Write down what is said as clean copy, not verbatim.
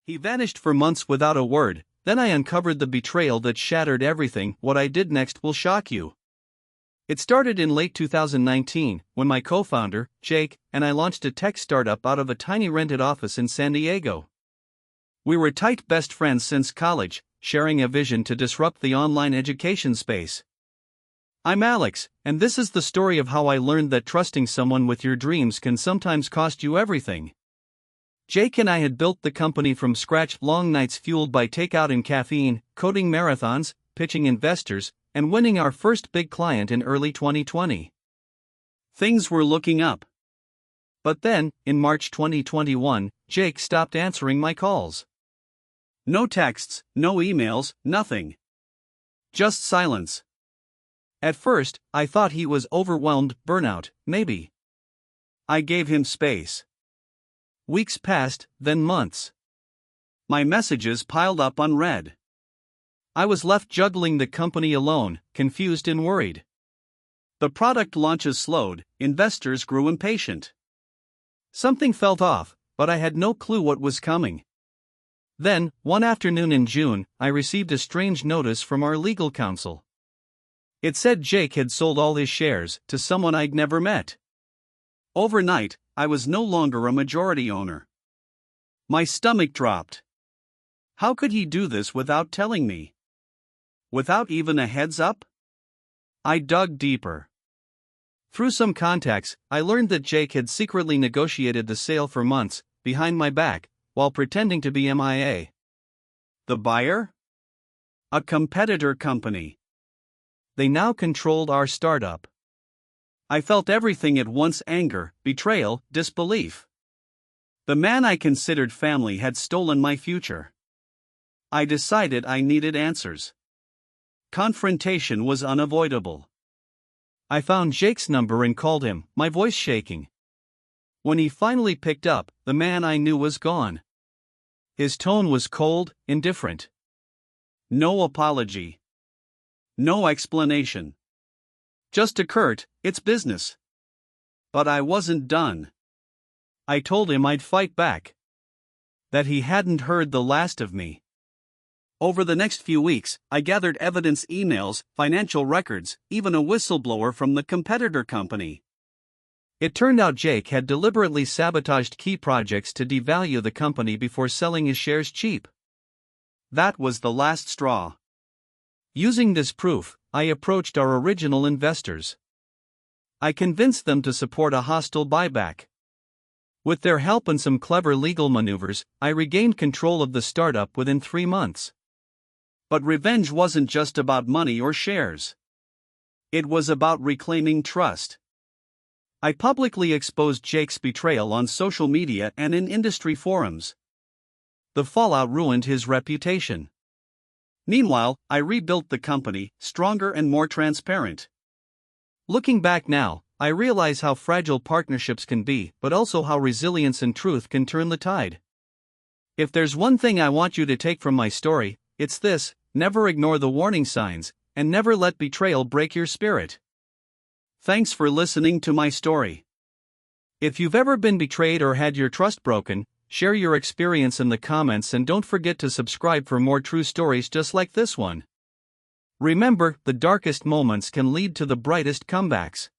He vanished for months without a word. Then I uncovered the betrayal that shattered everything. What I did next will shock you. It started in late 2019, when my co-founder, Jake, and I launched a tech startup out of a tiny rented office in San Diego. We were tight best friends since college, sharing a vision to disrupt the online education space. I'm Alex, and this is the story of how I learned that trusting someone with your dreams can sometimes cost you everything. Jake and I had built the company from scratch, long nights fueled by takeout and caffeine, coding marathons, pitching investors, and winning our first big client in early 2020. Things were looking up. But then, in March 2021, Jake stopped answering my calls. No texts, no emails, nothing. Just silence. At first, I thought he was overwhelmed, burnout, maybe. I gave him space. Weeks passed, then months. My messages piled up unread. I was left juggling the company alone, confused and worried. The product launches slowed, investors grew impatient. Something felt off, but I had no clue what was coming. Then, one afternoon in June, I received a strange notice from our legal counsel. It said Jake had sold all his shares to someone I'd never met. Overnight, I was no longer a majority owner. My stomach dropped. How could he do this without telling me? Without even a heads up? I dug deeper. Through some contacts, I learned that Jake had secretly negotiated the sale for months, behind my back, while pretending to be MIA. The buyer? A competitor company. They now controlled our startup. I felt everything at once: anger, betrayal, disbelief. The man I considered family had stolen my future. I decided I needed answers. Confrontation was unavoidable. I found Jake's number and called him, my voice shaking. When he finally picked up, the man I knew was gone. His tone was cold, indifferent. No apology. No explanation. Just a curt, "It's business." But I wasn't done. I told him I'd fight back. That he hadn't heard the last of me. Over the next few weeks, I gathered evidence: emails, financial records, even a whistleblower from the competitor company. It turned out Jake had deliberately sabotaged key projects to devalue the company before selling his shares cheap. That was the last straw. Using this proof, I approached our original investors. I convinced them to support a hostile buyback. With their help and some clever legal maneuvers, I regained control of the startup within 3 months. But revenge wasn't just about money or shares. It was about reclaiming trust. I publicly exposed Jake's betrayal on social media and in industry forums. The fallout ruined his reputation. Meanwhile, I rebuilt the company, stronger and more transparent. Looking back now, I realize how fragile partnerships can be, but also how resilience and truth can turn the tide. If there's one thing I want you to take from my story, it's this: never ignore the warning signs, and never let betrayal break your spirit. Thanks for listening to my story. If you've ever been betrayed or had your trust broken, share your experience in the comments and don't forget to subscribe for more true stories just like this one. Remember, the darkest moments can lead to the brightest comebacks.